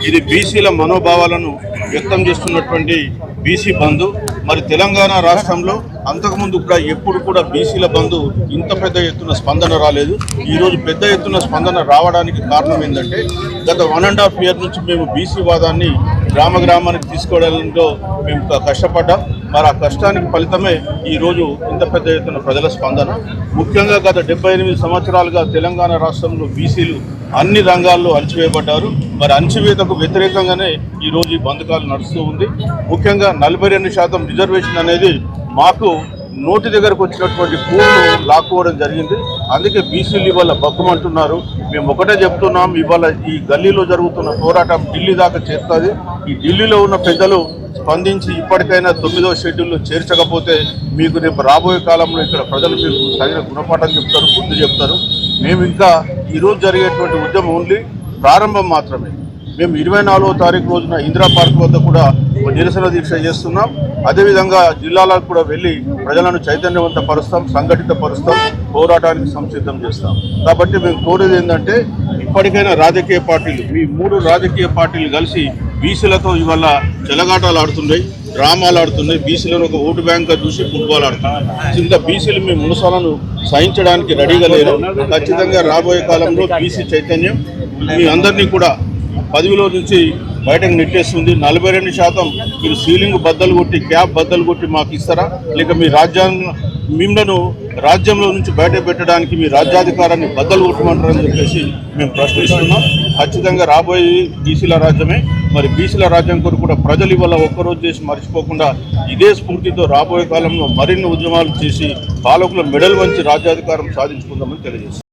ఇది బీసీల మనోభావాలను వ్యక్తం చేస్తున్నటువంటి బీసీ బంధు. మరి తెలంగాణ రాష్ట్రంలో అంతకుముందు కూడా ఎప్పుడు కూడా బీసీల బంధు ఇంత పెద్ద ఎత్తున స్పందన రాలేదు. ఈరోజు పెద్ద ఎత్తున స్పందన రావడానికి కారణం ఏంటంటే గత 1.5 years నుంచి మేము బీసీ వాదాన్ని గ్రామ గ్రామానికి తీసుకోవడంలో మేము కష్టపడ్డాం. మరి ఆ కష్టానికి ఫలితమే ఈరోజు ఇంత పెద్ద ఎత్తున ప్రజల స్పందన. ముఖ్యంగా గత 78 సంవత్సరాలుగా తెలంగాణ రాష్ట్రంలో బీసీలు అన్ని రంగాల్లో అణచివేయబడ్డారు. మరి అణచివేతకు వ్యతిరేకంగానే ఈరోజు ఈ బంధకాలు నడుస్తూ ఉంది. ముఖ్యంగా 42% రిజర్వేషన్ అనేది మాకు నోటి దగ్గరకు వచ్చినటువంటి పూర్లు లాక్కోవడం జరిగింది. అందుకే బీసీలు ఇవాళ బక్కుమంటున్నారు. మేము ఒకటే చెప్తున్నాం, ఇవాళ ఈ గల్లీలో జరుగుతున్న పోరాటం ఢిల్లీ దాకా చేస్తుంది. ఈ ఢిల్లీలో ఉన్న పెద్దలు స్పందించి ఇప్పటికైనా 9వ షెడ్యూల్లో చేర్చకపోతే మీకు రేపు రాబోయే కాలంలో ఇక్కడ ప్రజలు మీకు తగిన గుణపాఠం చెప్తారు, బుద్ధి చెప్తారు. మేము ఇంకా ఈరోజు జరిగేటువంటి ఉద్యమం ఓన్లీ ప్రారంభం మాత్రమే. మేము 24వ తారీఖు రోజున ఇందిరా పార్క్ వద్ద కూడా నిరసన దీక్ష చేస్తున్నాం. అదేవిధంగా జిల్లాలకు కూడా వెళ్ళి ప్రజలను చైతన్యవంతపరుస్తాం, సంఘటితపరుస్తాం, పోరాటానికి సంసిద్ధం చేస్తాం. కాబట్టి మేము కోరేది ఏంటంటే ఇప్పటికైనా రాజకీయ పార్టీలు, మీ 3 రాజకీయ పార్టీలు కలిసి బీసీలతో ఇవాళ చెలగాటాలు ఆడుతున్నాయి, డ్రామాలు ఆడుతున్నాయి. బీసీలను ఒక ఓటు బ్యాంక్గా చూసి ఫుట్బాల్ ఆడుతున్నాయి. ఇంకా బీసీలు మీ మునసాలను సహించడానికి రెడీగా లేరు. ఖచ్చితంగా రాబోయే కాలంలో బీసీ చైతన్యం మీ అందరినీ కూడా పదవిలో నుంచి బయటకు నెట్టేస్తుంది. 42% మీరు సీలింగ్ బద్దలు కొట్టి, క్యాప్ బద్దలు కొట్టి మాకు ఇస్తారా? లేక మీ మిమ్మల్ని రాజ్యంలో నుంచి బయట పెట్టడానికి మీ రాజ్యాధికారాన్ని బద్దలు కొట్టమంటారని చెప్పేసి మేము ప్రశ్నిస్తున్నాం. ఖచ్చితంగా రాబోయే బీసీల రాజ్యమే. మరి బీసీల రాజ్యం కొరకు కూడా ప్రజలు ఇవాళ ఒక్కరోజు చేసి మర్చిపోకుండా ఇదే స్ఫూర్తితో రాబోయే కాలంలో మరిన్ని ఉద్యమాలు చేసి పాలకుల మెడల్ వంచి రాజ్యాధికారం సాధించుకుందామని తెలియజేస్తాం.